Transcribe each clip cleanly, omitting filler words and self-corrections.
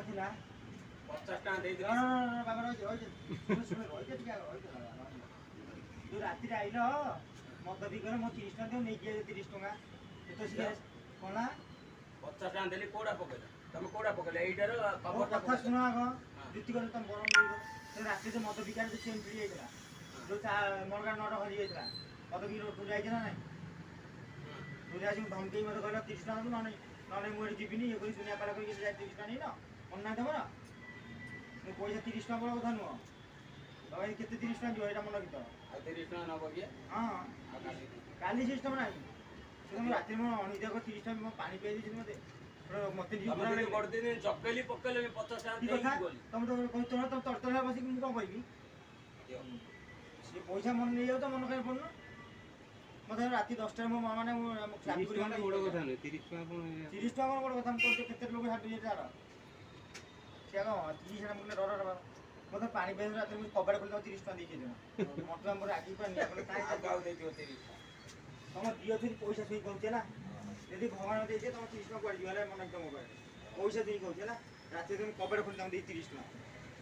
ଥିଲା 50 ଟଙ୍କା ଦେଇ ନା ନା ନା ବାବା ରହିଛି ଶୁଣେ ରହିଛି ଟିକେ ତୁ ରାତିରେ ଆଇଲ ମଦ ବିକରେ ମୋ 30 ଟଙ୍କା ନେଇକି 30 ଟଙ୍କା ଏତ ସିରିୟସ୍ କଣ 50 ଟଙ୍କା ଦେଲି କୋଉଟା ପକେଇଲା ତମେ କୋଉଟା ପକେଇଲା ଏଇଟାର କଭରଟା କଥା ଶୁଣ ଆଗ ଯୁକ୍ତି କରି ତମ ଗରମ ମିଳିବ ସେ ରାତିରେ ମଦ ବିକାରେ ସେ ଚେନ୍ ଫିରି ଯାଇଥିଲା ଯୋଉ ମଣଗା 9ଟା ହଜି ଯାଇଥିଲା ମଦ ବିକି ତୁ ଯାଇଛ ନା ନାଇଁ ତୁ ଯାଇ ଧମକେଇ ମତେ କହିଲ 30 ଟଙ୍କା ନହେଲେ ନହେଲେ ମୁଁ ଏଠି ଯିବିନି ଇଏ କରି ଦୁନିଆ ପାଲା କରିକି ଯାଇ 30 ଟଙ୍କା ନେଇନ ମନେ ନାହିଁ ତମର ମୁଁ ପଇସା 30 ଟଙ୍କା ବଡ଼ କଥା ନୁହଁ ତମେ କେତେ 30 ଟଙ୍କା ଯିବ ଏଇଟା ମନେ ରଖିଥ ଆଉ 30 ଟଙ୍କା ନବ କି ହଁ କାଲି ସିଷ୍ଟମ ନାହିଁ ସେ ତମ ରାତିରେ ମୋ ଅନିଦ୍ରା 30 ଟଙ୍କା ମୋ ପାଣି ପିଆଇ ଦେଇଛି ମତେ ମତେ ତମେ ଗୋଟେ ଦିନ ଚକେଲି ପକେଇଲେ 50 ଟଙ୍କା ଦେଇକି ଗଲି ତମେ ତ କହି ତମେ ତରତର ବସିକି ମୁଁ କଣ କରିବି ସେ ପଇସା ମନେ ନେଇଯାଉ ତ ମନେ କାହିଁ ପଡୁନ ମତେ ରାତି 10ଟାରେ ମୋ ମା ମାନେ ମୋ ଚାବି କରି ବଡ଼ କଥା ନୁହେଁ 30 ଟଙ୍କା କଣ 30 ଟଙ୍କା କଣ ବଡ଼ କଥା ମୁଁ ତ କେତେ ଲୋକ ହାଟୁ ଯାଇছে ତାର ସେ ଆଗ 30 ଟଙ୍କା ମୁଣ୍ଡେ ଡର ମତେ ପାଣି ପିଆଇ ରାତିରେ ମୁଁ କବାଟ ଖୋଲି 30 ଟଙ୍କା ଦେଇଛି ଦେବ ମତେ ଆମର ଆଗି ପାଣି ଆପଣ କାଇଁ ଆଉ ଦେଇଥିବ 30 ଟଙ୍କା ତମ ଦିଅ ଥିଲି ପଇସା ଦେଇ କହୁଛି ହେଲା ଯଦି ଭଗବାନ ଦେଇছে ତମ 30 ଟଙ୍କା କୁଆଡେ ଯିବ ହେଲା ମନେ ତମ ମୋବାଇଲ ପଇସା ଦେଇ କହୁଛି ହେଲା ରାତିରେ তুমি କବାଟ ଖୋଲି ଦେଇ 30 ଟଙ୍କା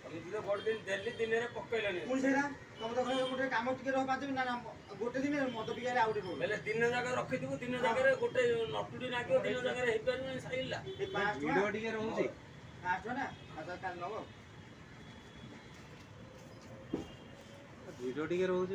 ତମେ ଦିନ ବଡ଼ ଦିନ ଦେଲି ଦିନରେ ପକେଇଲନି ପୁଣି ସେଇଟା ତମେ ତ ଗୋଟେ କାମ ଟିକେ ରହ 5 ମିନିଟ୍ ନା ଗୋଟେ ଦିନ ମଦ ପିଇଲେ ଆଉ ଗୋଟେ ହେଲେ ଦିନ ଯାକ ରଖିଥିବୁ ଦିନ ଜାଗାରେ ଗୋଟେ ନଟୁଟି ନାଗିବ ଦିନ ଜାଗାରେ ହେଇପାରିବନି ସାଇଲା ଏ 5 ଭିଡ ଟଙ୍କା ଟିକେ ରହୁଛି 5 ଟଙ୍କା ନା ଆଚ୍ଛା କାଲି ନବ ଭିଡ ଟିକେ ରହୁଛି